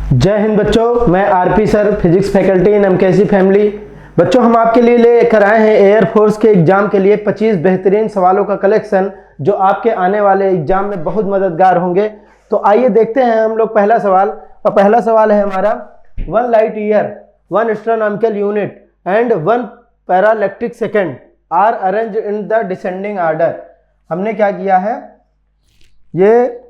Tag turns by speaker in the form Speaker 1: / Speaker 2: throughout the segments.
Speaker 1: जय हिंद बच्चों, मैं RP sir, physics faculty in MKC family. बच्चों, हम आपके लिए लेकर आए हैं एयरफोर्स के एग्जाम के लिए 25 बेहतरीन सवालों का कलेक्शन जो आपके आने वाले एग्जाम में बहुत मददगार होंगे। तो आइए देखते हैं हम लोग पहला सवाल। और पहला सवाल है हमारा, 1 light year, 1 astronomical unit and 1 parallactic second are arrange in the descending order. हमने क्या किया है, ये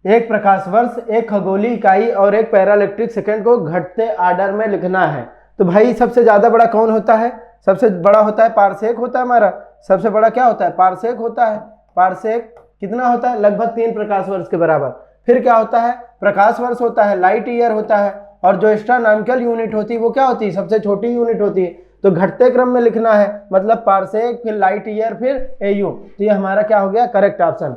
Speaker 1: एक प्रकाश वर्ष, एक खगोलीय इकाई और एक पैरालैक्टिक सेकंड को घटते आर्डर में लिखना है। तो भाई सबसे ज्यादा बड़ा कौन होता है? सबसे बड़ा होता है पारसेक होता है हमारा। सबसे बड़ा क्या होता है? पारसेक होता है। पारसेक कितना होता है? लगभग 3 प्रकाश वर्ष के बराबर। फिर क्या होता है? प्रकाश वर्ष होता है, लाइट ईयर होता है, और जो एस्ट्रोनॉमिकल यूनिट होती है वो क्या होती है? सबसे छोटी यूनिट होती है। तो घटते क्रम में लिखना है, मतलब पारसेक, फिर लाइट ईयर, फिर एयू। तो ये हमारा क्या हो गया? Correct option.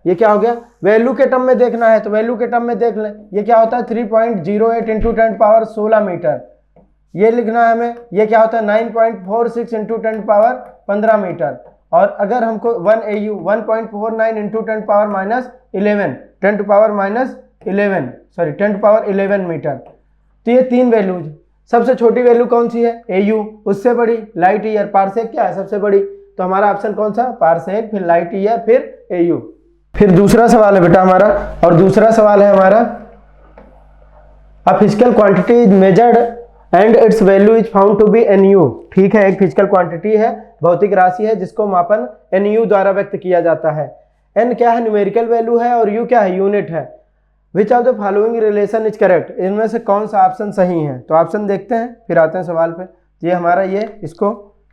Speaker 1: ये क्या हो गया? वैल्यू के टर्म में देखना है तो वैल्यू के टर्म में देख लें। ये क्या होता है? 3.08 इंटू 10⁻16 मीटर, ये लिखना है हमें। ये क्या होता है? 9.46 इंटू 10⁻15 मीटर। और अगर हमको 1 AU 1.49 इंटू 10⁻11 मीटर। तो ये 3 वैल्यूज। सबसे छोटी वैल्यू कौन सी है? AU। उससे बड़ी लाइट ईयर। पारसेक क्या है? सबसे बड़ी। तो हमारा ऑप्शन कौन सा? पारसेक, फिर लाइट ईयर, फिर AU। फिर दूसरा सवाल है बेटा हमारा, और दूसरा सवाल है हमारा, a physical quantity is measured and its value is found to be NU। ठीक है, एक फिजिकल क्वांटिटी है, भौतिक राशि है, जिसको मापन NU द्वारा व्यक्त किया जाता है। N क्या है? न्यूमेरिकल वैल्यू है, और U क्या है? यूनिट है। Which of the following relation is correct? इनमें से कौन सा ऑप्शन सही है? तो ऑप्शन देखते हैं, फिर आते हैं सवाल पे। ये हमारा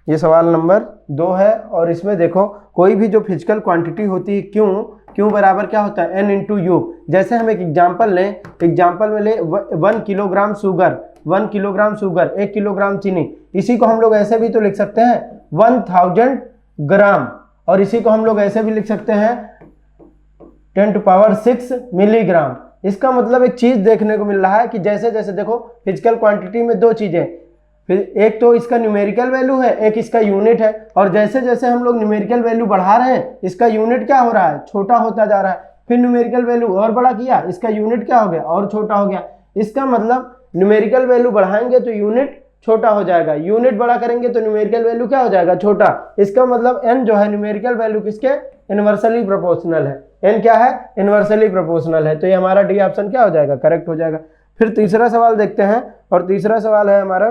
Speaker 1: ये सवाल नंबर 2 है, और इसमें देखो कोई भी जो फिजिकल क्वांटिटी होती है, क्यों बराबर क्या होता है? N into you. जैसे हम एक एग्जाम्पल लें, एग्जाम्पल में ले 1 kilogram sugar, 1 kilogram sugar, 1 kilogram चीनी। इसी को हम लोग ऐसे भी तो लिख सकते हैं 1000 ग्राम, और इसी को हम लोग ऐसे भी लिख सकते हैं 10⁻6 मिलीग्राम। इसका मतलब एक चीज देखने को मिल रहा है कि जैसे जैसे देखो फिजिकल क्वांटिटी में 2 चीजें, फिर एक तो इसका न्यूमेरिकल वैल्यू है, एक इसका यूनिट है। और जैसे जैसे हम लोग न्यूमेरिकल वैल्यू बढ़ा रहे हैं, इसका यूनिट क्या हो रहा है? छोटा होता जा रहा है। फिर न्यूमेरिकल वैल्यू और बड़ा किया, इसका यूनिट क्या हो गया? और छोटा हो गया। इसका मतलब न्यूमेरिकल वैल्यू बढ़ाएंगे तो यूनिट छोटा हो जाएगा, यूनिट बड़ा करेंगे तो न्यूमेरिकल वैल्यू क्या हो जाएगा? छोटा। इसका मतलब n जो है न्यूमेरिकल वैल्यू किसके? इनवर्सली प्रोपोर्शनल है। n क्या है? इनवर्सली प्रोपोर्शनल है। तो ये हमारा डी ऑप्शन क्या हो जाएगा? करेक्ट हो जाएगा। फिर तीसरा सवाल देखते हैं, और तीसरा सवाल है हमारा,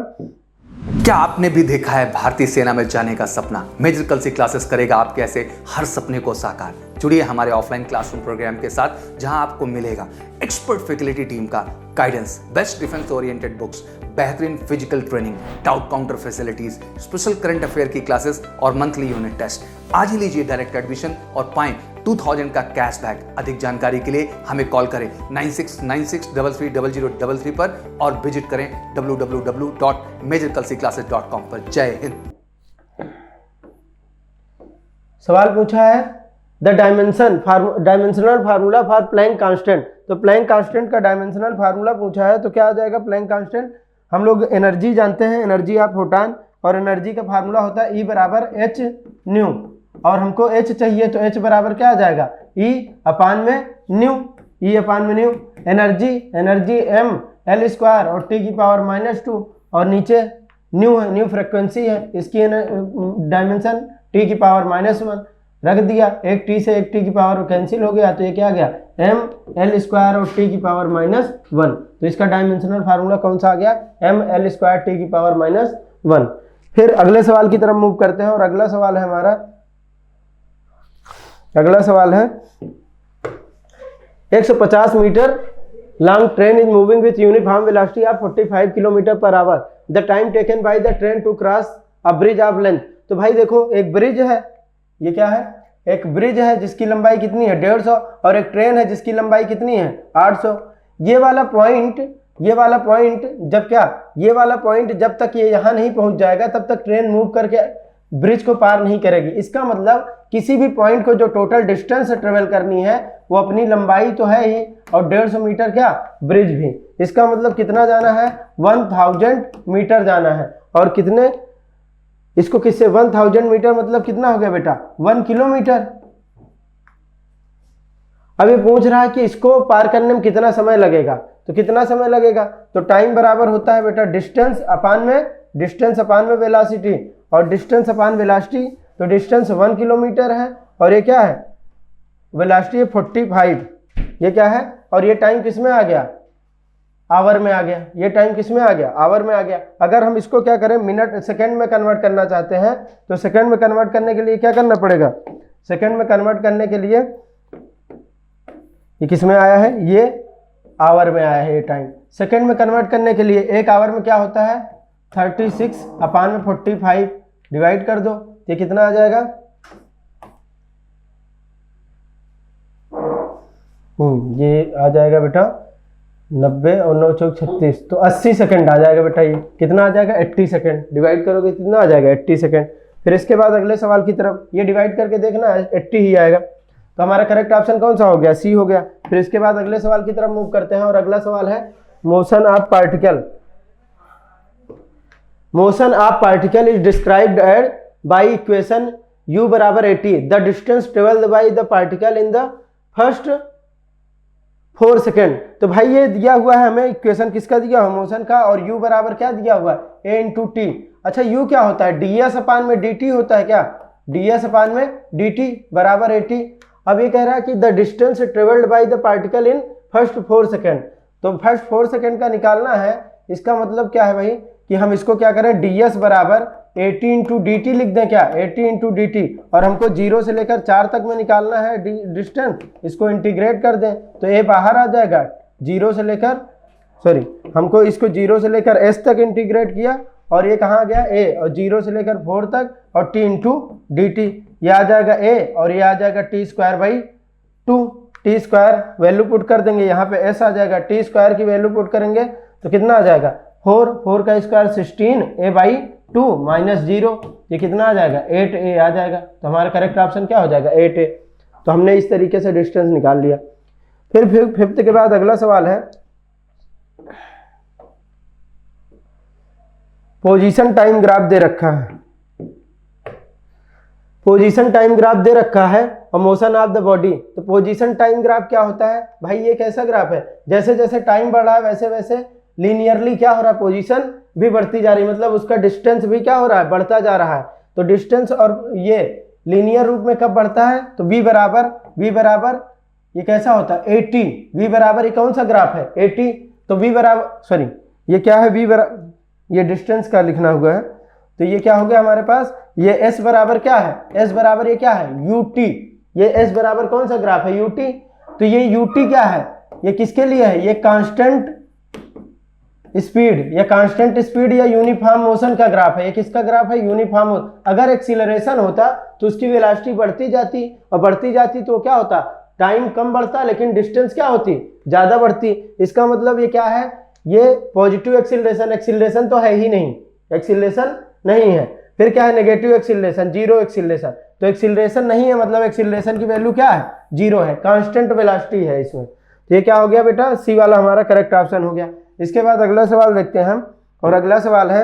Speaker 2: क्या आपने भी देखा है भारतीय सेना में जाने का सपना? मेजर कल्सी क्लासेस करेगा आपके ऐसे हर सपने को साकार। जुड़िए हमारे ऑफलाइन क्लासरूम प्रोग्राम के साथ, जहां आपको मिलेगा एक्सपर्ट फैकल्टी टीम का guidance, best defence oriented books, बेहतरीन physical training, doubt counter facilities, special current affair की क्लासेस और मंथली यूनिट टेस्ट। आज ही लीजिए डायरेक्ट एडमिशन और पाएं 2000 का कैशबैक। अधिक जानकारी के लिए हमें कॉल करें 9696330033 पर, और विजिट करें www.majorkalsiclasses.com पर। जय हिंद।
Speaker 1: सवाल पूछा है, the dimensional formula for Planck constant. तो प्लैंक कांस्टेंट का डायमेंशनल फार्मूला पूछा है, तो क्या आ जाएगा प्लैंक कांस्टेंट? हम लोग एनर्जी जानते हैं, एनर्जी ऑफ फोटॉन, और एनर्जी का फार्मूला होता है E बराबर h न्यू, और हमको h चाहिए तो h बराबर क्या आ जाएगा? E अपान में न्यू, E अपान में new. Energy m L square और t की पावर -2, और नीचे न्यू है, न्यू फ्रिक्वेंसी है, इसकी डायमेंशन t की पावर -1 रख दिया। एक t से एक t की पावर कैंसिल हो गया, तो ये क्या आ गया? m L स्क्वायर और t की पावर -1। तो इसका डायमेंशनल फार्मूला कौन सा आ गया? m L स्क्वायर t की पावर -1। फिर अगले सवाल की तरफ मूव करते हैं, और अगला सवाल है हमारा, अगला सवाल है, 150 metre long train is moving with uniform velocity of 45 kilometre per hour. The time taken by the train to cross a bridge of length. तो भाई देखो, एक ब्रिज है, ये क्या है? एक ब्रिज है जिसकी लंबाई कितनी है? 150, और एक ट्रेन है जिसकी लंबाई कितनी है? 800। ये वाला पॉइंट जब तक ये यहाँ नहीं पहुंच जाएगा, तब तक ट्रेन मूव करके ब्रिज को पार नहीं करेगी। इसका मतलब किसी भी पॉइंट को जो टोटल डिस्टेंस ट्रेवल करनी है, वो अपनी लंबाई तो है ही, और 150 मीटर क्या? ब्रिज भी। इसका मतलब कितना जाना है? 1000 मीटर जाना है। और कितने, इसको किससे? 1000 मीटर मतलब कितना हो गया बेटा? 1 किलोमीटर। अब ये पूछ रहा है कि इसको पार करने में कितना समय लगेगा, तो कितना समय लगेगा, तो टाइम बराबर होता है बेटा डिस्टेंस अपान में वेलोसिटी, और डिस्टेंस अपान वेलोसिटी, तो डिस्टेंस 1 किलोमीटर है और ये क्या है, वेलोसिटी है 45, ये क्या है, और ये टाइम किस में आ गया, आवर में आ गया, ये टाइम किस में आ गया, आवर में आ गया। अगर हम इसको क्या करें, मिनट सेकंड में कन्वर्ट करना चाहते हैं, तो सेकंड में कन्वर्ट करने के लिए क्या करना पड़ेगा, सेकंड में कन्वर्ट करने के लिए ये किस में आया है, ये आवर में आया है, ये टाइम सेकंड में कन्वर्ट करने के लिए एक आवर में क्या होता है 36 अपान में 45 डिवाइड कर दो, ये कितना आ जाएगा, ये आ जाएगा बेटा 90 और 9 चौक 36, तो 80 सेकंड आ जाएगा बेटा। ये कितना आ जाएगा 80 सेकंड, डिवाइड करोगे कितना आ जाएगा 80 सेकंड। फिर इसके बाद अगले सवाल की तरफ ये डिवाइड करके देखना 80 ही आएगा, तो हमारा करेक्ट ऑप्शन कौन सा हो गया, सी हो गया। फिर इसके बाद अगले सवाल की तरफ मूव करते हैं और अगला सवाल है motion of particle is described at by equation u बराबर 80, the distance travelled by the particle in the first 4 second. तो भाई ये दिया हुआ है हमें इक्वेशन किसका दिया हुआ, मोशन का, और u बराबर क्या दिया हुआ है a इंटू टी। अच्छा u क्या होता है, ds अपान में dt होता है क्या, ds अपान में dt बराबर 80। अब ये कह रहा है कि the distance travelled by the particle in first 4 second, तो फर्स्ट 4 सेकेंड का निकालना है। इसका मतलब क्या है भाई कि हम इसको क्या करें, ds बराबर 80 इंटू डी टी लिख दें क्या, 80 इंटू डी टी, और हमको 0 से लेकर 4 तक में निकालना है डिस्टेंस, इसको इंटीग्रेट कर दें तो a बाहर आ जाएगा, 0 से लेकर हमको इसको 0 से लेकर s तक इंटीग्रेट किया और ये कहाँ गया a, और 0 से लेकर 4 तक और t इंटू डी टी, ये आ जाएगा a और ये आ जाएगा T square by 2, T square value put कर देंगे, यहाँ पे s आ जाएगा, टी स्क्वायर की वैल्यू पुट करेंगे तो कितना आ जाएगा 4 का स्क्वायर 16 a बाई 2 माइनस 0, ये कितना आ जाएगा 8a आ जाएगा। तो हमारा करेक्ट ऑप्शन क्या हो जाएगा 8a। तो हमने इस तरीके से डिस्टेंस निकाल लिया। फिर फिफ्थ के बाद अगला सवाल है पोजीशन टाइम ग्राफ दे रखा है, पोजीशन टाइम ग्राफ दे रखा है और मोशन ऑफ द बॉडी। तो पोजीशन टाइम ग्राफ क्या होता है भाई, ये कैसा ग्राफ है, जैसे जैसे टाइम बढ़ रहा है वैसे वैसे लीनियरली क्या हो रहा है, पोजीशन भी बढ़ती जा रही है, मतलब उसका डिस्टेंस भी क्या हो रहा है, बढ़ता जा रहा है। तो डिस्टेंस और ये लीनियर रूप में कब बढ़ता है, तो v बराबर ये कैसा होता है 80, v बराबर ये कौन सा ग्राफ है 80, तो v बराबर ये क्या है v बराबर, ये डिस्टेंस का लिखना हुआ है, तो ये क्या हो गया हमारे पास, ये s बराबर क्या है, s बराबर ये क्या है ut, ये s बराबर कौन सा ग्राफ है ut, तो ये ut क्या है, ये किसके लिए है, ये कांस्टेंट स्पीड या कांस्टेंट स्पीड या यूनिफॉर्म मोशन का ग्राफ है। ये किसका ग्राफ है, यूनिफॉर्म। अगर एक्सीलरेशन होता तो उसकी वेलोसिटी बढ़ती जाती और बढ़ती जाती तो क्या होता, टाइम कम बढ़ता लेकिन डिस्टेंस क्या होती, ज्यादा बढ़ती। इसका मतलब ये क्या है, ये पॉजिटिव एक्सीलरेशन, एक्सीलरेशन तो है ही नहीं, एक्सीलरेशन नहीं है। फिर क्या है नेगेटिव एक्सीलरेशन, जीरो एक्सीलरेशन, तो एक्सीलरेशन नहीं है मतलब एक्सीलरेशन की वैल्यू क्या है, जीरो है, कांस्टेंट वेलोसिटी है इसमें। तो ये क्या हो गया बेटा, सी वाला हमारा करेक्ट ऑप्शन हो गया। इसके बाद अगला सवाल देखते हैं हम, और अगला सवाल है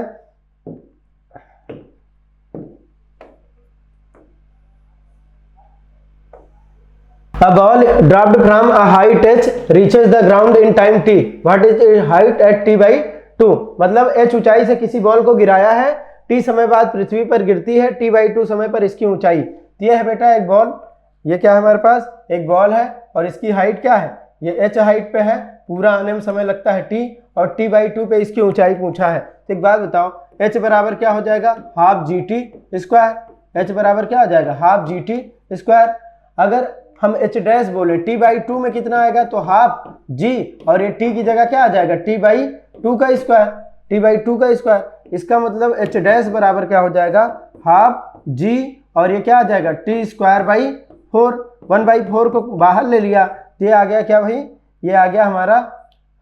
Speaker 1: A ball dropped from a height h reaches the ground in time t. What is its height at t by 2? मतलब h ऊंचाई से किसी बॉल को गिराया है, t समय बाद पृथ्वी पर गिरती है, t by 2 समय पर इसकी ऊंचाई। तो ये है बेटा एक बॉल, ये क्या है हमारे पास, एक बॉल है और इसकी हाइट क्या है, ये h हाइट पे है, पूरा आने में समय लगता है t, और t by 2 पे इसकी ऊंचाई पूछा है। तो एक बात बताओ, h बराबर क्या हो जाएगा, half G T square, h बराबर क्या हो जाएगा, हाफ जी टी स्क्वायर। अगर हम h डैश बोले t by 2 में कितना आएगा, तो हाफ g, और ये t की जगह क्या आ जाएगा t by 2 का स्क्वायर, t by 2 का स्क्वायर। इसका मतलब h डैश बराबर क्या हो जाएगा, हाफ g, और ये क्या आ जाएगा t स्क्वायर बाई 4, 1/4 को बाहर ले लिया, तो ये आ गया क्या भाई, ये आ गया हमारा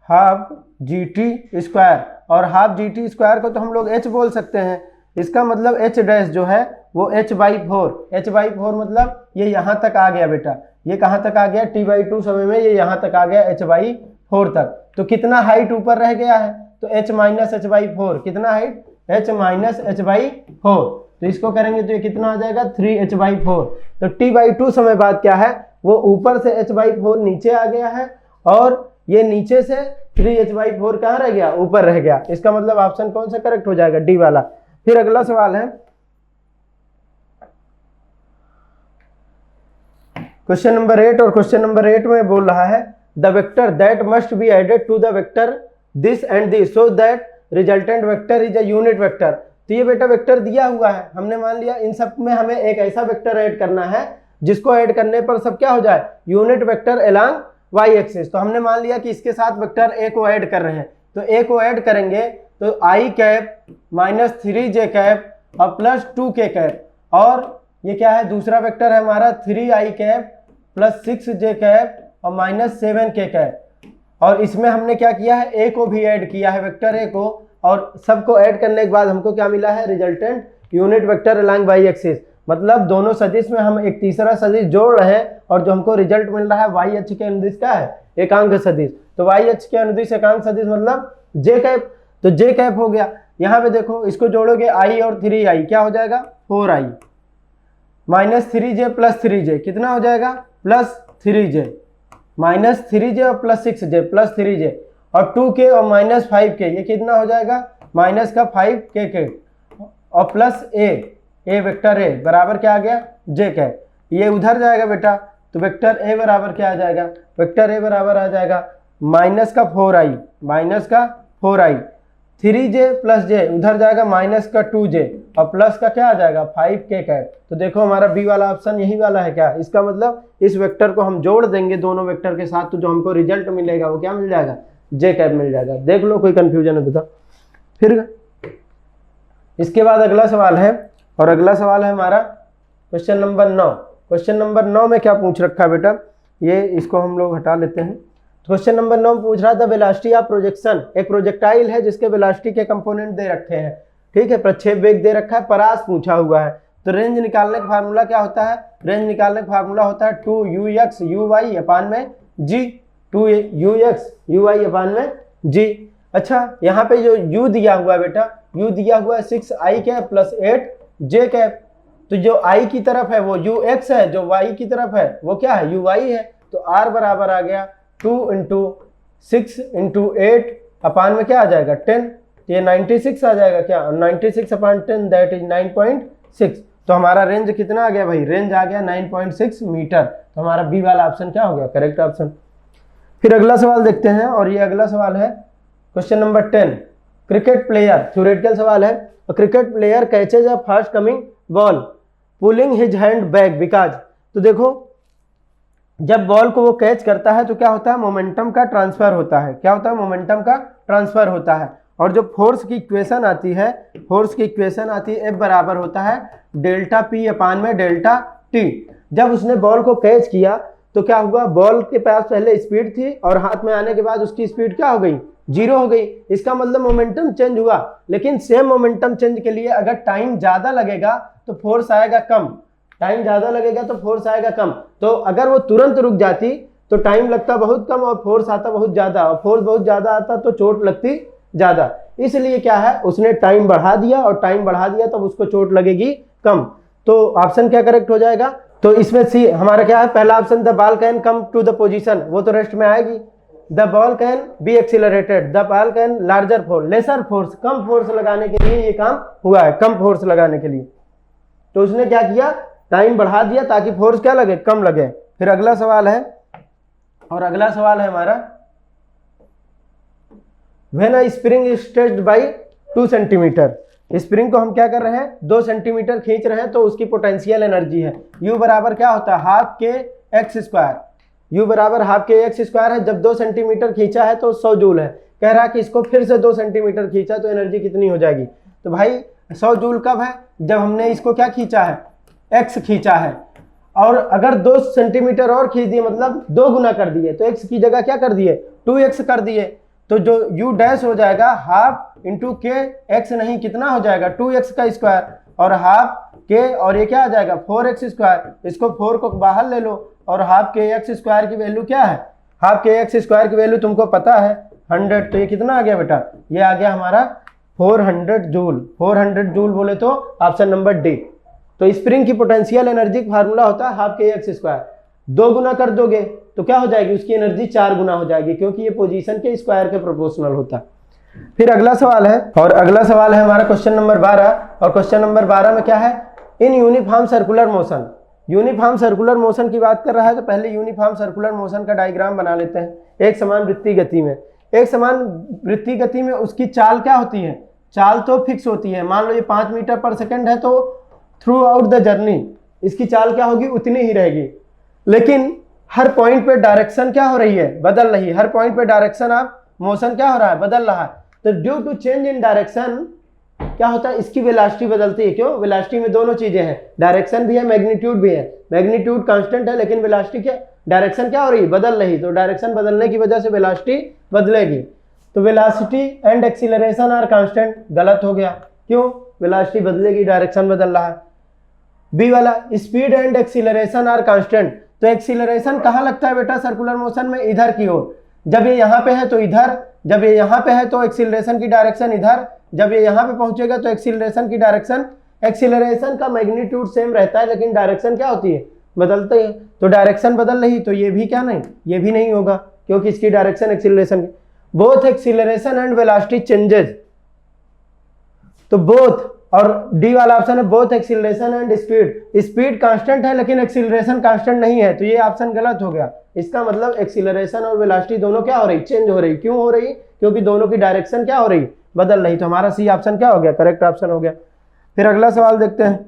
Speaker 1: हाफ जी टी स्क्वायर। और हाफ जी टी स्क्वायर को तो हम लोग h बोल सकते हैं, इसका मतलब h डैश जो है वो h/4, h/4 मतलब ये यहाँ तक आ गया बेटा, ये कहाँ तक आ गया, t by 2 समय में ये यहाँ तक आ गया h/4 तक। तो कितना हाइट ऊपर रह गया है, तो h - h/4, कितना हाइट, h - h/4। तो इसको करेंगे तो ये कितना आ जाएगा 3h/4। तो t/2 समय बाद क्या है, वो ऊपर से h/4 नीचे आ गया है और ये नीचे से 3h/4 कहाँ रह गया, ऊपर रह गया। इसका मतलब ऑप्शन कौन सा करेक्ट हो जाएगा, डी वाला। फिर अगला सवाल है क्वेश्चन नंबर 8, और क्वेश्चन नंबर 8 में बोल रहा है the vector that must be added to the vector this and this so that resultant vector is a unit vector. तो ये बेटा वेक्टर दिया हुआ है, हमने मान लिया इन सब में हमें एक ऐसा वेक्टर ऐड करना है जिसको ऐड करने पर सब क्या हो जाए, unit vector along Y axis. तो हमने मान लिया कि इसके साथ वेक्टर ए को ऐड कर रहे हैं, तो ए को ऐड करेंगे तो i cap minus 3j cap और प्लस 2k कैप, और ये क्या है, दूसरा वेक्टर है हमारा 3i cap plus 6j cap और माइनस 7k कैप। और इसमें हमने क्या किया है, ए को भी ऐड किया है, वेक्टर ए को, और सबको ऐड करने के बाद हमको क्या मिला है, resultant unit vector along Y axis. मतलब दोनों सदिश में हम एक तीसरा सदिश जोड़ रहे हैं और जो हमको रिजल्ट मिल रहा है वाई अक्ष के अनुदिश क्या है, एकांक सदिश। तो वाई अक्ष के अनुदिश एकांक सदिश मतलब जे कैप, तो जे कैप हो गया। यहाँ पे देखो इसको जोड़ोगे i और 3i क्या हो जाएगा 4i minus 3j plus 3j कितना हो जाएगा प्लस 3j माइनस 3j और प्लस 6j प्लस 3j और 2k और माइनस 5k ये कितना हो जाएगा माइनस का 5k और प्लस ए वेक्टर ए बराबर क्या आ गया जे कैप। ये उधर जाएगा बेटा तो वेक्टर ए बराबर क्या आ जाएगा, वेक्टर ए बराबर आ जाएगा माइनस का 4i 3j प्लस j उधर जाएगा माइनस का 2j और प्लस का क्या आ जाएगा 5k कैप। तो देखो हमारा बी वाला ऑप्शन यही वाला है क्या, इसका मतलब इस वेक्टर को हम जोड़ देंगे दोनों वेक्टर के साथ तो जो हमको रिजल्ट मिलेगा वो क्या मिल जाएगा, जे कैप मिल जाएगा। देख लो कोई कंफ्यूजन है तो। फिर इसके बाद अगला सवाल है, और अगला सवाल है हमारा क्वेश्चन नंबर 9। क्वेश्चन नंबर 9 में क्या पूछ रखा है बेटा, ये इसको हम लोग हटा लेते हैं। क्वेश्चन नंबर 9 में पूछ रहा था वेलोसिटी ऑफ प्रोजेक्शन, एक प्रोजेक्टाइल है जिसके वेलोसिटी के कंपोनेंट दे रखे हैं, ठीक है, प्रक्षेप वेग दे रखा है, परास पूछा हुआ है। तो रेंज निकालने का फार्मूला क्या होता है, रेंज निकालने का फार्मूला होता है 2ux uy अपान में g, 2ux uy अपान में g। अच्छा यहाँ पे जो u दिया हुआ है बेटा, u दिया हुआ है 6i cap plus 8j cap. तो जो i की तरफ है वो ux है, जो y की तरफ है वो क्या है uy है। तो r बराबर आ गया 2 × 6 × 8 अपान में क्या आ जाएगा 10, तो ये 96 आ जाएगा क्या, 96 अपान 10 दैट इज 9.6। तो हमारा रेंज कितना आ गया भाई, रेंज आ गया 9.6 मीटर। तो हमारा बी वाला ऑप्शन क्या हो गया, करेक्ट ऑप्शन। फिर अगला सवाल देखते हैं, और ये अगला सवाल है question number 10। Cricket player, theoretical सवाल है, cricket player catches a fast coming ball pulling his hand back because. तो देखो जब बॉल को वो कैच करता है तो क्या होता है, मोमेंटम का ट्रांसफर होता है। क्या होता है, मोमेंटम का ट्रांसफर होता है। और जो फोर्स की इक्वेशन आती है, फोर्स की इक्वेशन आती है F बराबर होता है डेल्टा P अपान में डेल्टा T। जब उसने बॉल को कैच किया तो क्या हुआ, बॉल के पास पहले स्पीड थी और हाथ में आने के बाद उसकी स्पीड क्या हो गई, 0 हो गई। इसका मतलब मोमेंटम चेंज हुआ, लेकिन सेम मोमेंटम चेंज के लिए अगर टाइम ज़्यादा लगेगा तो फोर्स आएगा कम, टाइम ज़्यादा लगेगा तो फोर्स आएगा कम। तो अगर वो तुरंत रुक जाती तो टाइम लगता बहुत कम और फोर्स आता बहुत ज़्यादा, और फोर्स बहुत ज़्यादा आता तो चोट लगती ज़्यादा। इसलिए क्या है, उसने टाइम बढ़ा दिया, और टाइम बढ़ा दिया तब उसको चोट लगेगी कम। तो ऑप्शन क्या करेक्ट हो जाएगा, तो इसमें सी हमारा क्या है, पहला option the ball can come to the position, वो तो रेस्ट में आएगी। The ball can be accelerated, the ball can larger force, lesser force, कम फोर्स लगाने के लिए ये काम हुआ है, कम फोर्स लगाने के लिए। तो उसने क्या किया, टाइम बढ़ा दिया ताकि फोर्स क्या लगे, कम लगे। फिर अगला सवाल है, और अगला सवाल है हमारा when a spring is stretched by 2 centimetre. Spring को हम क्या कर रहे हैं, 2 सेंटीमीटर खींच रहे हैं, तो उसकी पोटेंशियल एनर्जी है U बराबर क्या होता है हाफ के एक्स स्क्वायर। U बराबर हाफ के एक्स स्क्वायर है। जब 2 सेंटीमीटर खींचा है तो 100 जूल है। कह रहा है कि इसको फिर से 2 सेंटीमीटर खींचा तो एनर्जी कितनी हो जाएगी। तो भाई 100 जूल कब है, जब हमने इसको क्या खींचा है, x खींचा है। और अगर 2 सेंटीमीटर और खींच दिए मतलब 2 गुना कर दिए, तो x की जगह क्या कर दिए 2x कर दिए। तो जो u डैश हो जाएगा हाफ इंटू के एक्स, नहीं कितना हो जाएगा 2x का स्क्वायर, और हाफ के और ये क्या आ जाएगा 4x स्क्वायर। इसको 4 को बाहर ले लो, और हाफ के एक्स स्क्वायर की वैल्यू क्या है, हाफ के एक्स स्क्वायर की वैल्यू तुमको पता है 100। तो ये कितना आ गया बेटा, ये आ गया हमारा 400 जूल। 400 जूल बोले तो ऑप्शन नंबर डी। तो स्प्रिंग की पोटेंशियल एनर्जी का फार्मूला होता है हाफ के एक्स स्क्वायर। 2 गुना कर दोगे तो क्या हो जाएगी, उसकी एनर्जी 4 गुना हो जाएगी, क्योंकि ये पोजीशन के स्क्वायर के प्रोपोर्शनल होता है। फिर अगला सवाल है, और अगला सवाल है हमारा क्वेश्चन नंबर 12। और क्वेश्चन नंबर 12 में क्या है, in uniform circular motion. Uniform circular motion की बात कर रहा है तो पहले यूनिफॉर्म सर्कुलर मोशन का डायग्राम बना लेते हैं। एक समान वृत्तीय गति में, एक समान वृत्तीय गति में उसकी चाल क्या होती है, चाल तो फिक्स होती है। मान लो ये 5 मीटर पर सेकेंड है तो थ्रू आउट द जर्नी इसकी चाल क्या होगी, उतनी ही रहेगी। लेकिन हर पॉइंट पे डायरेक्शन क्या हो रही है, बदल रही है। हर पॉइंट पे डायरेक्शन ऑफ मोशन क्या हो रहा है, बदल रहा है। तो due to change in direction क्या होता है, इसकी वेलोसिटी बदलती है। क्यों, वेलोसिटी में दोनों चीजें हैं, डायरेक्शन भी है, मैग्नीट्यूड भी है। मैग्नीट्यूड कांस्टेंट है लेकिन वेलोसिटी क्या, डायरेक्शन क्या हो रही है, बदल रही। तो डायरेक्शन बदलने की वजह से वेलोसिटी बदलेगी। तो velocity and acceleration are constant, गलत हो गया। क्यों, वेलोसिटी बदलेगी, डायरेक्शन बदल रहा है। बी वाला, speed and acceleration are constant. तो एक्सीलरेशन कहाँ लगता है बेटा सर्कुलर मोशन में, इधर की ओर। जब ये यहाँ पे है तो इधर, जब ये यहाँ पे है तो एक्सीलरेशन की डायरेक्शन इधर, जब ये यहाँ पे पहुंचेगा तो एक्सीलरेशन की डायरेक्शन, एक्सीलरेशन का मैग्नीट्यूड सेम रहता है लेकिन डायरेक्शन क्या होती है, बदलते हैं। तो डायरेक्शन बदल रही, तो ये भी क्या नहीं, ये भी नहीं होगा क्योंकि इसकी direction acceleration, both acceleration and velocity changes. तो बोथ, और डी वाला ऑप्शन है both acceleration and speed. Speed constant है लेकिन एक्सीलरेशन कांस्टेंट नहीं है, तो ये ऑप्शन गलत हो गया। इसका मतलब एक्सीलरेशन और वेलोसिटी दोनों क्या हो रही, चेंज हो रही। क्यों हो रही, क्योंकि दोनों की डायरेक्शन क्या हो रही, बदल रही। तो हमारा सी ऑप्शन क्या हो गया, करेक्ट ऑप्शन हो गया। फिर अगला सवाल देखते हैं।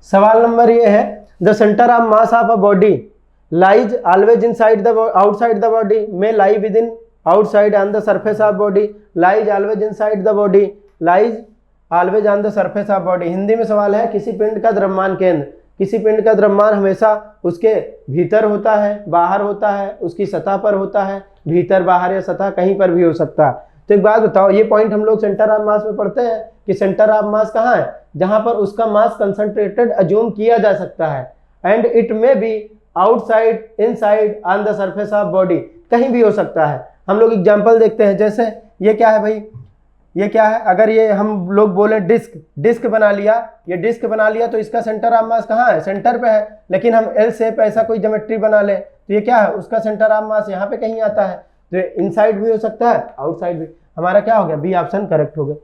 Speaker 1: सवाल नंबर ये है, the centre of mass of a body lies always inside the outside the body, में lie within outside on the surface of body, lies always inside the body, lies always on the surface of body। Hindi में सवाल है, किसी पिंड का द्रव्यमान केंद्र, किसी पिंड का द्रव्यमान हमेशा उसके भीतर होता है, बाहर होता है, उसकी सतह पर होता है, भीतर बाहर या सतह कहीं पर भी हो सकता है। तो एक बात बताओ, ये पॉइंट हम लोग सेंटर ऑफ मास में पढ़ते हैं कि सेंटर ऑफ मास कहाँ है, जहां पर उसका मास कंसंट्रेटेड अज्यूम किया जा सकता है। And it may be outside, inside, on the surface of body, कहीं भी हो सकता है। हम लोग एग्जाम्पल देखते हैं, जैसे ये क्या है भाई, ये क्या है, अगर ये हम लोग बोले डिस्क, डिस्क बना लिया, ये डिस्क बना लिया तो इसका सेंटर ऑफ मास कहाँ है, सेंटर पे है। लेकिन हम एल शेप ऐसा कोई ज्योमेट्री बना ले तो ये क्या है, उसका सेंटर ऑफ मास यहाँ पे कहीं आता है। तो इनसाइड भी हो सकता है, आउटसाइड भी। हमारा क्या हो गया, बी ऑप्शन करेक्ट हो गया।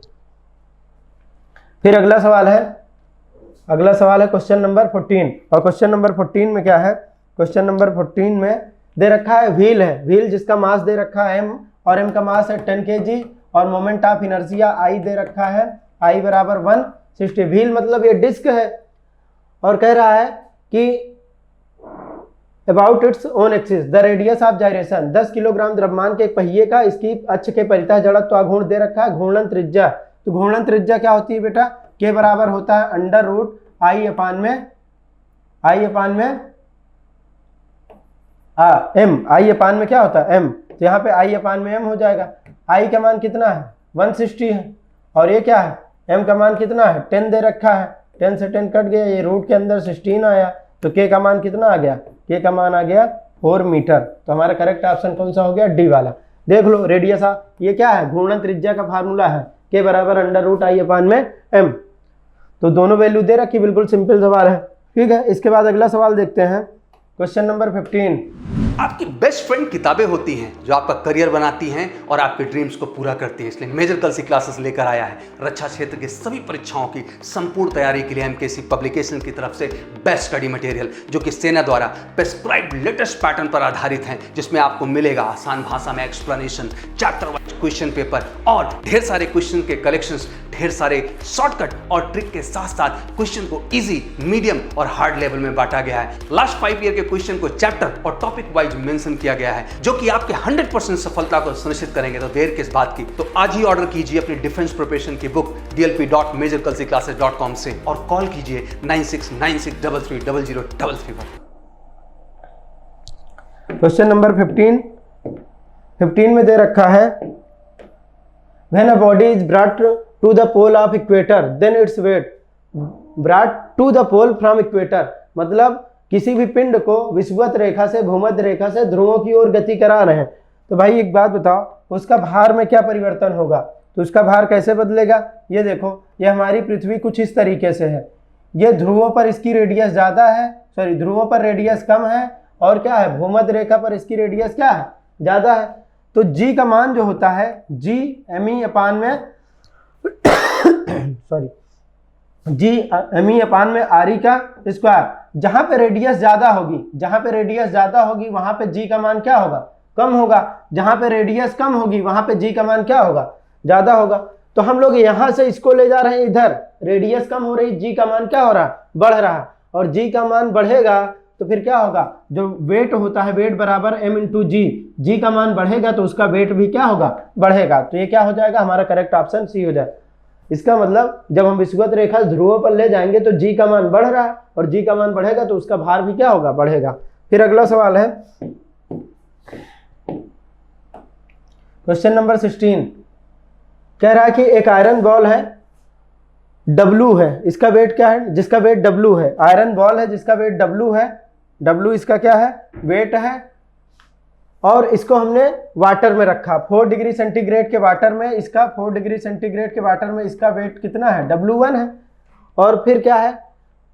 Speaker 1: फिर अगला सवाल है, अगला सवाल है क्वेश्चन नंबर 14। और क्वेश्चन नंबर 14 में क्या है, क्वेश्चन नंबर 14 में दे रखा है व्हील है, व्हील जिसका मास दे रखा है m और m का मास है 10 kg और मोमेंट ऑफ इनर्शिया I दे रखा है, I बराबर 160। व्हील मतलब ये डिस्क है और कह रहा है कि about its own axis the radius of gyration, 10 kilogram द्रव्यमान के एक पहिए का इसकी अक्ष के परितः जड़त्व आघूर्ण दे रखा है, घूर्णन त्रिज्या। तो घूर्णन त्रिज्या क्या होती है बेटा, के बराबर होता है अंडर रूट I अपान में m, I अपान में क्या होता है m, तो यहाँ पे I अपान में m हो जाएगा। I का मान कितना है 160 है, और ये क्या है m का मान कितना है 10 दे रखा है, 10 से 10 कट गया, ये रूट के अंदर 16 आया, तो k का मान कितना आ गया, k का मान आ गया 4 मीटर। तो हमारा करेक्ट ऑप्शन कौन सा हो गया, डी वाला। देख लो रेडियस, ये क्या है घूर्णन त्रिज्या का फार्मूला है, k बराबर अंडर रूट I अपान में m। तो दोनों वैल्यू दे रखी, बिल्कुल सिंपल सवाल है। ठीक है, इसके बाद अगला सवाल देखते हैं, क्वेश्चन नंबर 15।
Speaker 2: आपकी बेस्ट फ्रेंड किताबें होती हैं जो आपका करियर बनाती हैं और आपके ड्रीम्स को पूरा करती हैं। इसलिए मेजर कल सी क्लासेस लेकर आया है रक्षा क्षेत्र के सभी परीक्षाओं की संपूर्ण तैयारी के लिए एमकेसी पब्लिकेशन की तरफ से बेस्ट स्टडी मटेरियल, जो कि सेना द्वारा प्रेस्क्राइब्ड लेटेस्ट पैटर्न पर आधारित हैं, जिसमें आपको मिलेगा आसान भाषा में explanation, chapter wise question paper और ढेर सारे क्वेश्चन के कलेक्शंस, ढेर सारे शॉर्टकट और ट्रिक के साथ साथ क्वेश्चन को इजी, मीडियम और हार्ड लेवल में बांटा गया है। लास्ट 5 ईयर के क्वेश्चन को चैप्टर और टॉपिक वाइज मेंशन किया गया है, जो कि आपके 100% सफलता को सुनिश्चित करेंगे। तो देर किस बात की, तो आज ही ऑर्डर कीजिए अपनी डिफेंस प्रिपरेशन की बुक dlp.majorkalsiclasses.com से और कॉल कीजिए 9696330033 पर।
Speaker 1: क्वेश्चन नंबर 15 में दे रखा है, when a body is brought to the pole of equator then its weight brought to the pole from equator, मतलब किसी भी पिंड को विषुवत रेखा से भूमध्य रेखा से ध्रुवों की ओर गति करा रहे हैं तो भाई एक बात बताओ, उसका भार में क्या परिवर्तन होगा? तो उसका भार कैसे बदलेगा? ये देखो, ये हमारी पृथ्वी कुछ इस तरीके से है, ये ध्रुवों पर इसकी रेडियस ज़्यादा है, सॉरी ध्रुवों पर रेडियस कम है, और क्या है, भूमध्य रेखा पर इसकी रेडियस क्या है, ज़्यादा है। तो जी का मान जो होता है जी एम ई अपान में सॉरी जी एम ई अपान में आर ई का स्क्वायर। जहां पे रेडियस ज्यादा होगी, जहां पे रेडियस ज्यादा होगी वहां पे जी का मान क्या होगा, कम होगा। जहां पे रेडियस कम होगी वहां पे जी का मान क्या होगा, ज्यादा होगा। तो हम लोग यहां से इसको ले जा रहे हैं इधर, रेडियस कम हो रही, जी का मान क्या हो रहा, बढ़ रहा। और जी का मान बढ़ेगा तो फिर क्या होगा, जो वेट होता है, वेट बराबर एम इंटू जी, जी का मान बढ़ेगा तो उसका वेट भी क्या होगा, बढ़ेगा। तो ये क्या हो जाएगा, हमारा करेक्ट ऑप्शन सी हो जाएगा। इसका मतलब जब हम विषुवत रेखा ध्रुवों पर ले जाएंगे तो जी का मान बढ़ रहा है, और जी का मान बढ़ेगा तो उसका भार भी क्या होगा, बढ़ेगा। फिर अगला सवाल है क्वेश्चन नंबर 16। कह रहा है कि एक आयरन बॉल है, W है, इसका वेट क्या है, जिसका वेट W है। आयरन बॉल है जिसका वेट W है, W इसका क्या है, वेट है, और इसको हमने वाटर में रखा 4 डिग्री सेंटीग्रेड के वाटर में, इसका 4 डिग्री सेंटीग्रेड के वाटर में इसका वेट कितना है, W1 है। और फिर क्या है,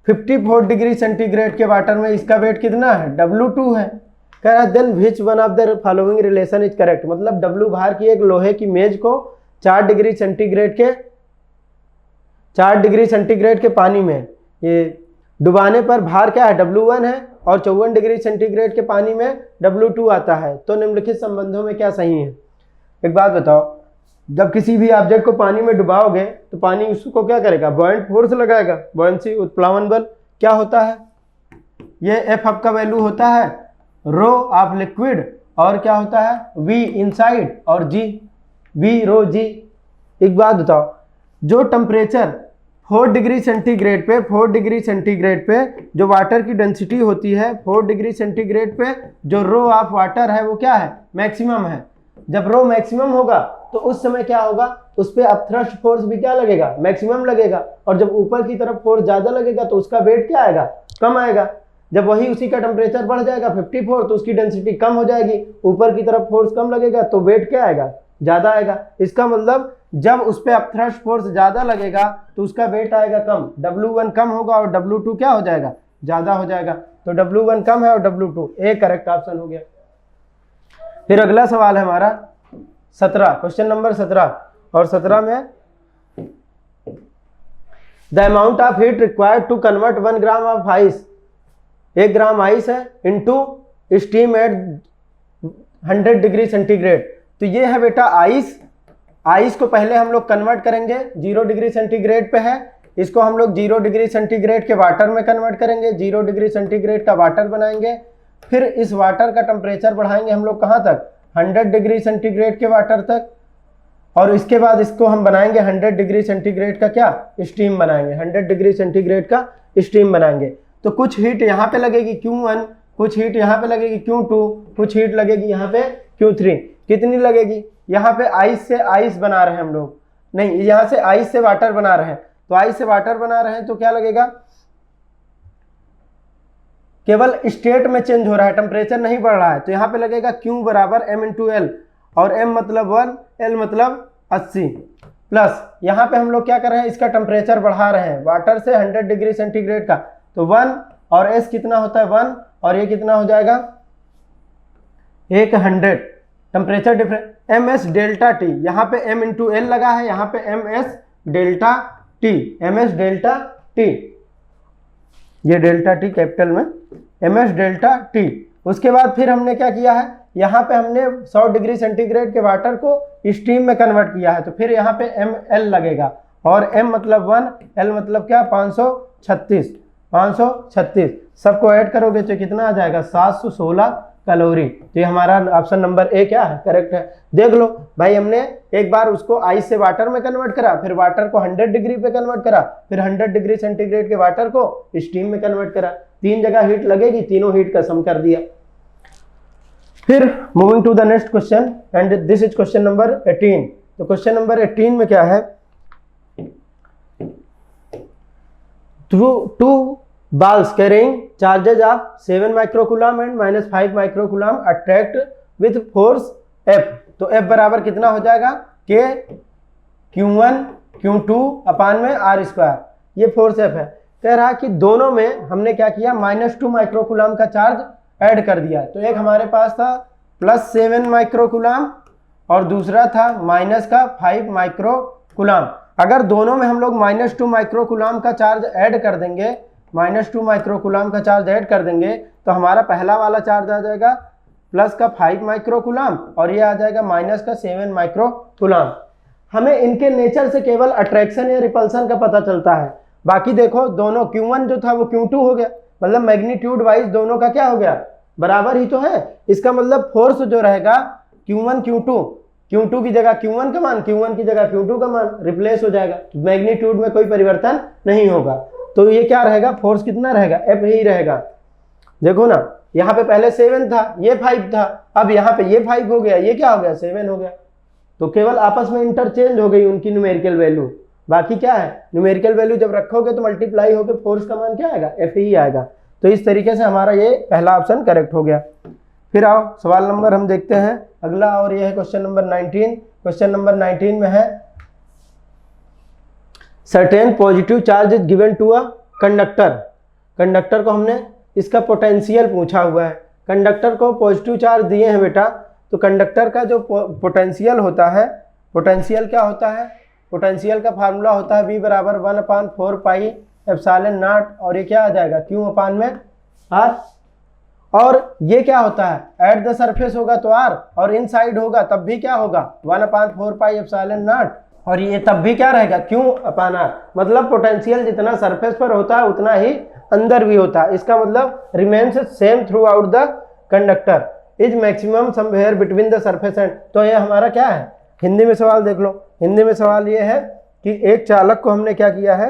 Speaker 1: 54 डिग्री सेंटीग्रेड के वाटर में इसका वेट कितना है, W2 है। कह रहा है then which one of the following relation is correct. मतलब W भार की एक लोहे की मेज को 4 डिग्री सेंटीग्रेड के पानी में ये डुबाने पर भार क्या है, W1 है, और 54 डिग्री सेंटीग्रेड के पानी में W2 आता है। तो निम्नलिखित संबंधों में क्या सही है। एक बात बताओ, जब किसी भी ऑब्जेक्ट को पानी में डुबाओगे तो पानी उसको क्या करेगा, बॉयंट फोर्स लगाएगा, बॉयंसी उत्प्लावन बल। क्या होता है, ये एफ का वैल्यू होता है रो ऑफ लिक्विड, और क्या होता है V इनसाइड, और जी V रो जी। एक बात बताओ, जो टेम्परेचर 4 डिग्री सेंटीग्रेड पे, 4 डिग्री सेंटीग्रेड पे जो वाटर की डेंसिटी होती है, 4 डिग्री सेंटीग्रेड पे जो रो ऑफ वाटर है वो क्या है, मैक्सिमम है। जब रो मैक्सिमम होगा तो उस समय क्या होगा, उस पर अपथ्रस्ट फोर्स भी क्या लगेगा, मैक्सिमम लगेगा। और जब ऊपर की तरफ फोर्स ज्यादा लगेगा तो उसका वेट क्या आएगा, कम आएगा। जब वही उसी का टेम्परेचर बढ़ जाएगा 54 तो उसकी डेंसिटी कम हो जाएगी, ऊपर की तरफ फोर्स कम लगेगा तो वेट क्या आएगा, ज्यादा आएगा। इसका मतलब जब उस पर अपथ्रस्ट फोर्स ज्यादा लगेगा तो उसका वेट आएगा कम, W1 कम होगा और W2 क्या हो जाएगा, ज्यादा हो जाएगा। तो W1 कम है और W2, ए करेक्ट ऑप्शन हो गया। फिर अगला सवाल है हमारा 17, क्वेश्चन नंबर 17। और 17 में the amount of heat required to convert 1 gram of ice, 1 gram ice है, into steam at 100 degree centigrade. तो ये है बेटा आइस, आइस को पहले हम लोग कन्वर्ट करेंगे, 0 डिग्री सेंटीग्रेड पे है, इसको हम लोग 0 डिग्री सेंटीग्रेड के वाटर में कन्वर्ट करेंगे, 0 डिग्री सेंटीग्रेड का वाटर बनाएंगे। फिर इस वाटर का टेम्परेचर बढ़ाएंगे हम लोग कहाँ तक, 100 डिग्री सेंटीग्रेड के वाटर तक। और इसके बाद इसको हम बनाएंगे 100 डिग्री सेंटीग्रेड का क्या, स्टीम बनाएंगे, 100 डिग्री सेंटीग्रेड का स्टीम बनाएंगे। तो कुछ हीट यहाँ पे लगेगी Q1, कुछ हीट यहाँ पे लगेगी Q2, कुछ हीट लगेगी यहाँ पे Q3। कितनी लगेगी, यहाँ पे आइस से आइस बना रहे हैं हम लोग, नहीं यहाँ से आइस से वाटर बना रहे हैं, तो आइस से वाटर बना रहे हैं तो क्या लगेगा, केवल स्टेट में चेंज हो रहा है, टेम्परेचर नहीं बढ़ रहा है। तो यहाँ पे लगेगा Q बराबर M इंटू L, और M मतलब 1, L मतलब 80, प्लस यहाँ पे हम लोग क्या कर रहे हैं, इसका टेम्परेचर बढ़ा रहे हैं वाटर से 100 डिग्री सेंटीग्रेड का, तो 1 और S कितना होता है 1, और ये कितना हो जाएगा 100, temperature difference ms delta T. यहाँ पे m इंटू एल लगा है, यहाँ पे ms delta T, ms delta T, ये डेल्टा टी कैपिटल में, ms डेल्टा टी। उसके बाद फिर हमने क्या किया है, यहाँ पे हमने 100 डिग्री सेंटीग्रेड के वाटर को स्टीम में कन्वर्ट किया है, तो फिर यहाँ पे ml लगेगा, और m मतलब 1, l मतलब क्या 536, 536 सबको ऐड करोगे तो कितना आ जाएगा 716 कैलोरी। तो ये हमारा ऑप्शन नंबर ए क्या है, करेक्ट है। देख लो भाई, हमने एक बार उसको आइस से वाटर में कन्वर्ट करा, फिर वाटर को 100 डिग्री पे कन्वर्ट करा, फिर 100 डिग्री सेंटीग्रेड के वाटर को स्टीम में कन्वर्ट करा, 3 जगह हीट लगेगी, तीनों हीट का सम कर दिया। फिर moving to the next question, and this is question number 18। तो क्वेश्चन नंबर 18 में क्या है, two balls carrying charges of 7 microcoulomb and -5 microcoulomb attract with force F, तो F बराबर कितना हो जाएगा K Q1 Q2 अपान में R²। ये फोर्स F है। कह रहा कि दोनों में हमने क्या किया, -2 माइक्रोकूलम का चार्ज ऐड कर दिया। तो एक हमारे पास था +7 माइक्रोकूलम और दूसरा था -5 माइक्रोकूलम। अगर दोनों में हम लोग -2 माइक्रोकूलम का चार्ज ऐड कर देंगे, -2 माइक्रोकूलम का चार्ज ऐड कर देंगे, तो हमारा पहला वाला चार्ज आ जाएगा +5 माइक्रोकूलम और ये आ जाएगा -7 माइक्रोकूलम। हमें इनके नेचर से केवल अट्रैक्शन या रिपल्सन का पता चलता है। बाकी देखो दोनों Q1 जो था वो Q2 हो गया, मतलब मैग्नीट्यूड वाइज दोनों का क्या हो गया, बराबर ही तो है। इसका मतलब फोर्स जो रहेगा Q1 Q2 की जगह Q1 का मान, Q1 की जगह Q2 का मान रिप्लेस हो जाएगा, मैग्नीट्यूड में कोई परिवर्तन नहीं होगा। तो ये क्या रहेगा, फोर्स कितना रहेगा, F ही रहेगा। देखो ना, यहाँ पे पहले 7 था, ये 5 था, अब यहाँ पे ये 5 हो गया, ये क्या हो गया, 7 हो गया। तो केवल आपस में इंटरचेंज हो गई उनकी न्यूमेरिकल वैल्यू। बाकी क्या है, न्यूमेरिकल वैल्यू जब रखोगे तो मल्टीप्लाई होकर फोर्स का मान क्या आएगा, F ही आएगा। तो इस तरीके से हमारा ये पहला ऑप्शन करेक्ट हो गया। फिर आओ सवाल नंबर हम देखते हैं अगला, और ये है क्वेश्चन नंबर 19। क्वेश्चन नंबर 19 में है certain positive charge is given to a conductor. Conductor को हमने इसका पोटेंशियल पूछा हुआ है। कंडक्टर को पॉजिटिव चार्ज दिए हैं बेटा, तो कंडक्टर का जो पोटेंशियल होता है, पोटेंशियल क्या होता है, पोटेंशियल का फार्मूला होता है V बराबर 1/4 पाई एप्सिलॉन नॉट, और ये क्या आ जाएगा Q अपान में R। और ये क्या होता है, एट द सरफेस होगा तो R, और इनसाइड होगा तब भी क्या होगा 1/4 पाई एप्सिलॉन नॉट, और ये तब भी क्या रहेगा Q अपान R। मतलब पोटेंशियल जितना सरफेस पर होता है उतना ही अंदर भी होता है। इसका मतलब remains same through out the conductor is maximum somewhere between the surface and. तो ये हमारा क्या है, हिंदी में सवाल देख लो। हिंदी में सवाल ये है कि एक चालक को हमने क्या किया है,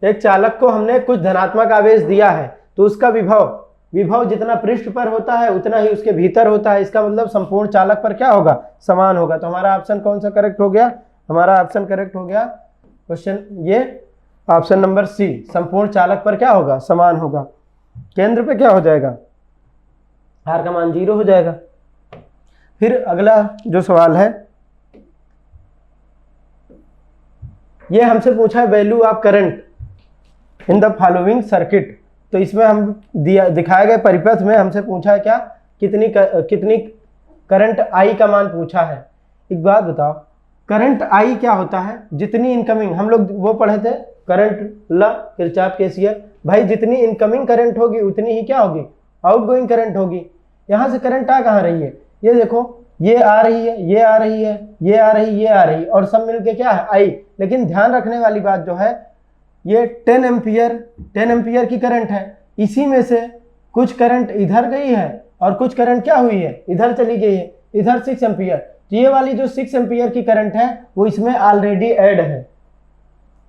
Speaker 1: एक चालक को हमने कुछ धनात्मक आवेश दिया है, तो उसका विभव जितना पृष्ठ पर होता है उतना ही उसके भीतर होता है। इसका मतलब संपूर्ण चालक पर क्या होगा, समान होगा। तो हमारा ऑप्शन कौन सा करेक्ट हो गया, हमारा ऑप्शन करेक्ट हो गया क्वेश्चन ये ऑप्शन नंबर सी, संपूर्ण चालक पर क्या होगा, समान होगा। केंद्र पे क्या हो जाएगा, R का मान 0 हो जाएगा। फिर अगला जो सवाल है ये हमसे पूछा है value of current in the following circuit. तो इसमें हम दिखाए गए परिपथ में हमसे पूछा है क्या, कितनी करंट आई का मान पूछा है। एक बात बताओ, करंट आई क्या होता है, जितनी इनकमिंग, हम लोग वो पढ़े थे करंट लॉ किरचॉफ केसीएल, भाई जितनी इनकमिंग करंट होगी उतनी ही क्या होगी, आउटगोइंग करंट होगी। यहाँ से करंट आ कहाँ रही है, ये देखो, ये आ रही है, ये आ रही है, ये आ रही, ये आ रही, और सब मिलके क्या है, आई। लेकिन ध्यान रखने वाली बात जो है, ये 10 एम्पियर की करंट है। इसी में से कुछ करंट इधर गई है और कुछ करंट क्या हुई है, इधर चली गई है, इधर 6 एम्पियर। तो ये वाली जो 6 एम्पियर की करंट है वो इसमें ऑलरेडी ऐड है,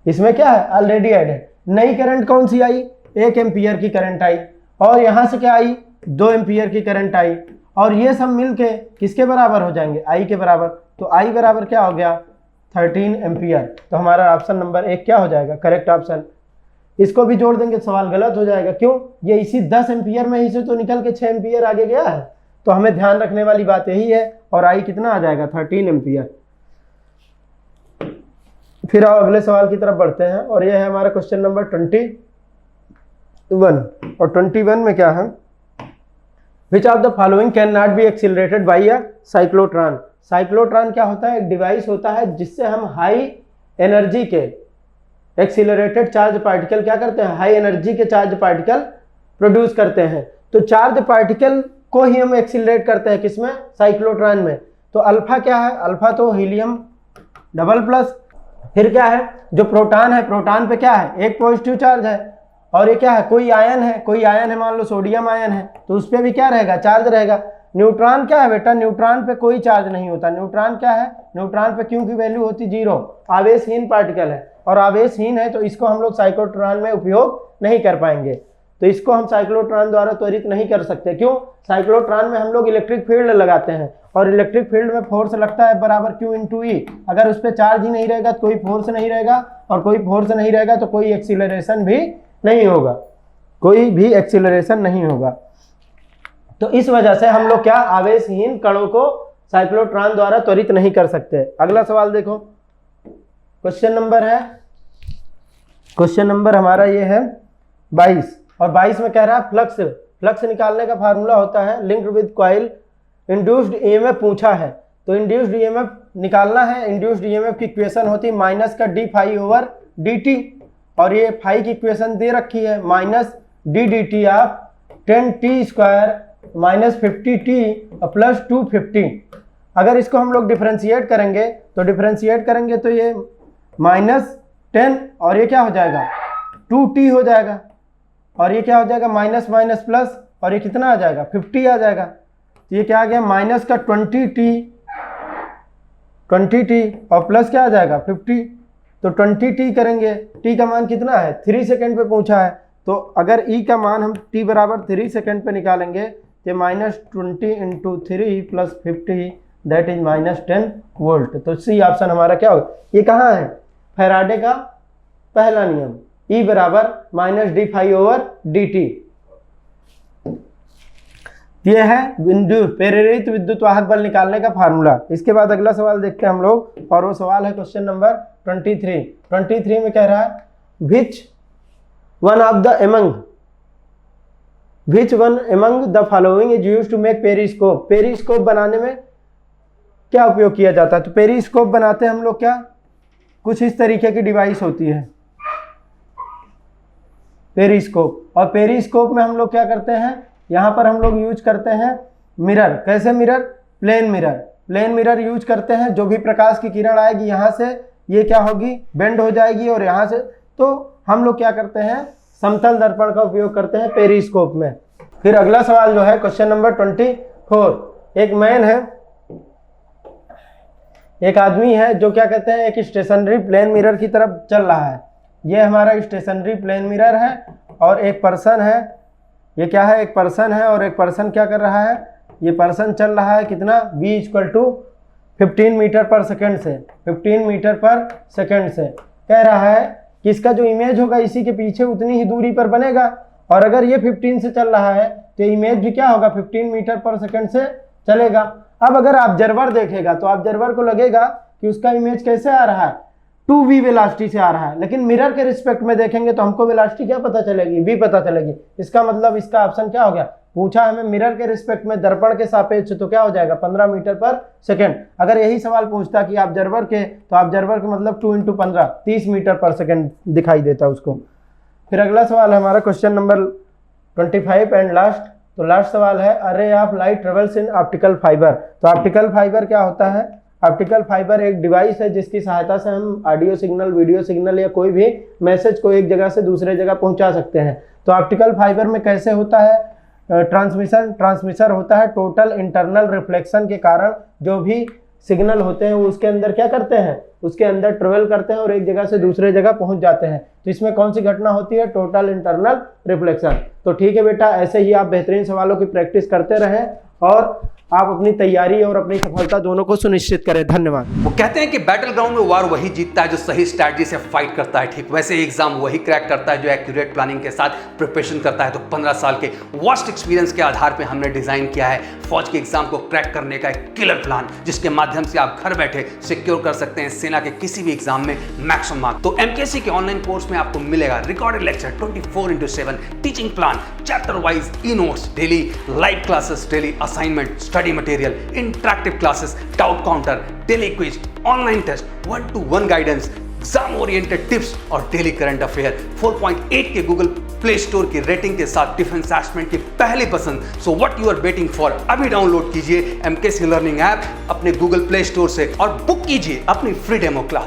Speaker 1: इसमें क्या है, ऑलरेडी ऐड है। नई करंट कौन सी आई, 1 एम्पियर की करंट आई, और यहाँ से क्या आई, 2 एम्पियर की करंट आई, और ये सब मिलके किसके बराबर हो जाएंगे, आई के बराबर। तो आई बराबर क्या हो गया, 13 एम्पियर। तो हमारा ऑप्शन नंबर 1 क्या हो जाएगा, करेक्ट ऑप्शन। इसको भी जोड़ देंगे सवाल गलत हो जाएगा, क्यों, ये इसी 10 एम्पियर में ही से तो निकल के 6 एम्पियर आगे गया है। तो हमें ध्यान रखने वाली बात यही है, और आई कितना आ जाएगा, 13 एम्पियर। फिर आओ अगले सवाल की तरफ बढ़ते हैं, और यह है हमारा क्वेश्चन नंबर 21। और 21 में क्या है, which of the following can not be accelerated by a cyclotron. Cyclotron क्या होता है, एक डिवाइस होता है जिससे हम हाई एनर्जी के एक्सिलरेटेड चार्ज पार्टिकल क्या करते हैं, हाई एनर्जी के चार्ज पार्टिकल प्रोड्यूस करते हैं। तो चार्ज पार्टिकल को ही हम एक्सिलरेट करते हैं, किसमें, साइक्लोट्रॉन में। तो अल्फा क्या है, अल्फा तो हीलियम डबल प्लस। फिर क्या है, जो प्रोटॉन है, प्रोटॉन पे क्या है, एक पॉजिटिव चार्ज है, और ये क्या है, कोई आयन है, मान लो सोडियम आयन है, तो उस पर भी क्या रहेगा, चार्ज रहेगा। न्यूट्रॉन क्या है बेटा, न्यूट्रॉन पे कोई चार्ज नहीं होता। न्यूट्रॉन क्या है, न्यूट्रॉन पे क्यू की वैल्यू होती 0, आवेशहीन पार्टिकल है, और आवेशहीन है तो इसको हम लोग साइक्लोट्रॉन में उपयोग नहीं कर पाएंगे। तो इसको हम साइक्लोट्रॉन द्वारा त्वरित नहीं कर सकते, क्यों, साइक्लोट्रॉन में हम लोग इलेक्ट्रिक फील्ड लगाते हैं, और इलेक्ट्रिक फील्ड में फोर्स लगता है बराबर Q × E। अगर उस पर चार्ज ही नहीं रहेगा तो कोई फोर्स नहीं रहेगा, और कोई फोर्स नहीं रहेगा तो कोई एक्सीलरेशन भी नहीं होगा, कोई भी एक्सीलरेशन नहीं होगा। तो इस वजह से हम लोग क्या आवेशहीन कणों को साइक्लोट्रॉन द्वारा त्वरित नहीं कर सकते। अगला सवाल देखो, क्वेश्चन नंबर हमारा ये है 22, और 22 में कह रहा है फ्लक्स निकालने का फार्मूला होता है linked with coil, induced EMF पूछा है, तो इंड्यूस्ड ईएमएफ निकालना है। इंड्यूस्ड ईएमएफ की इक्वेशन होती है माइनस का d phi over d t, और ये फाई की इक्वेशन दे रखी है minus d d t of 10t square minus 50t plus 250। अगर इसको हम लोग डिफरेंशिएट करेंगे तो ये -10 और ये क्या हो जाएगा 2t हो जाएगा, और ये क्या हो जाएगा माइनस माइनस प्लस, और ये कितना आ जाएगा 50 आ जाएगा। तो ये क्या आ गया माइनस का 20t और प्लस क्या आ जाएगा 50। तो 20t करेंगे, t का मान कितना है 3 सेकेंड पे पूछा है, तो अगर e का मान हम t बराबर 3 सेकेंड पे निकालेंगे तो -20 into 3 plus 50 that is -10 volt. तो सी ऑप्शन हमारा क्या होगा। ये कहाँ है फैराडे का पहला नियम, E बराबर -d फाई ओवर dt। ये है प्रेरित विद्युत वाहक बल निकालने का फार्मूला। इसके बाद अगला सवाल देखते हैं हम लोग, और वो सवाल है क्वेश्चन नंबर 23 में कह रहा है which one among the following is used to make periscope. Periscope बनाने में क्या उपयोग किया जाता है। तो पेरिस्कोप बनाते हैं हम लोग क्या, कुछ इस तरीके की डिवाइस होती है पेरिस्कोप, और पेरिस्कोप में हम लोग क्या करते हैं, यहाँ पर हम लोग यूज करते हैं मिरर। कैसे मिरर, प्लेन मिरर यूज करते हैं। जो भी प्रकाश की किरण आएगी यहाँ से ये क्या होगी बेंड हो जाएगी, और यहाँ से तो हम लोग क्या करते हैं समतल दर्पण का उपयोग करते हैं पेरिस्कोप में। फिर अगला सवाल जो है क्वेश्चन नंबर 24, एक मैन है, एक आदमी है जो क्या कहते हैं एक स्टेशनरी प्लेन मिरर की तरफ चल रहा है। ये हमारा स्टेशनरी प्लेन मिरर है, और एक पर्सन है, ये क्या है एक पर्सन है, और एक पर्सन क्या कर रहा है, ये पर्सन चल रहा है कितना v = 15 मीटर पर सेकेंड से, 15 मीटर पर सेकेंड से। कह रहा है कि इसका जो इमेज होगा इसी के पीछे उतनी ही दूरी पर बनेगा, और अगर ये 15 से चल रहा है तो इमेज भी क्या होगा 15 मीटर पर सेकेंड से चलेगा। अब अगर ऑब्जर्वर देखेगा तो ऑब्जर्वर को लगेगा कि उसका इमेज कैसे आ रहा है 2v वेलोसिटी से आ रहा है, लेकिन मिरर के रिस्पेक्ट में देखेंगे तो हमको वेलोसिटी क्या पता चलेगी v पता चलेगी। इसका मतलब इसका ऑप्शन क्या हो गया, पूछा हमें मिरर के रिस्पेक्ट में दर्पण के सापेक्ष, तो क्या हो जाएगा 15 मीटर पर सेकेंड। अगर यही सवाल पूछता कि ऑब्जर्वर के, तो ऑब्जर्वर का मतलब 2 × 15 30 मीटर पर सेकेंड दिखाई देता उसको। फिर अगला सवाल है हमारा क्वेश्चन नंबर 25 एंड लास्ट। तो लास्ट सवाल है अरे of light travels in optical fibre. तो ऑप्टिकल फाइबर क्या होता है, ऑप्टिकल फाइबर एक डिवाइस है जिसकी सहायता से हम ऑडियो सिग्नल, वीडियो सिग्नल या कोई भी मैसेज को एक जगह से दूसरे जगह पहुंचा सकते हैं। तो ऑप्टिकल फाइबर में कैसे होता है ट्रांसमिशन होता है टोटल इंटरनल रिफ्लेक्शन के कारण जो भी सिग्नल होते हैं वो उसके अंदर क्या करते हैं, उसके अंदर ट्रेवल करते हैं और एक जगह से दूसरे जगह पहुंच जाते हैं। तो इसमें कौन सी घटना होती है, टोटल इंटरनल रिफ्लेक्शन। तो ठीक है बेटा, ऐसे ही आप बेहतरीन सवालों की प्रैक्टिस करते रहें और आप अपनी तैयारी और अपनी सफलता दोनों को सुनिश्चित करें। धन्यवाद।
Speaker 2: वो कहते हैं कि बैटल ग्राउंड में वार वही जीतता है जो सही स्ट्रैटेजी से फाइट करता है। ठीक वैसे एग्जाम वही क्रैक करता है जो एक्यूरेट प्लानिंग के साथ प्रिपरेशन करता है। तो 15 साल के वास्ट एक्सपीरियंस के आधार पे हमने डिजाइन किया है फौज के एग्जाम को क्रैक करने का एक किलर प्लान, जिसके माध्यम से आप घर बैठे सिक्योर कर सकते हैं सेना के किसी भी एग्जाम में मैक्सिमम मार्क्स। तो एमकेसी के ऑनलाइन कोर्स में आपको मिलेगा recorded lecture 24/7, teaching plan, chapter wise E notes, daily live classes, daily assignment, study material, interactive classes, doubt counter, daily quiz, online test, 1-to-1 guidance, exam oriented tips और daily current affair. 4.8 के Google Play Store की rating के साथ defence aspirant की पहली पसंद। So what you are waiting for, अभी download कीजिए एमकेसी लर्निंग ऐप अपने गूगल प्ले स्टोर से और बुक कीजिए अपनी फ्री डेमो क्लास।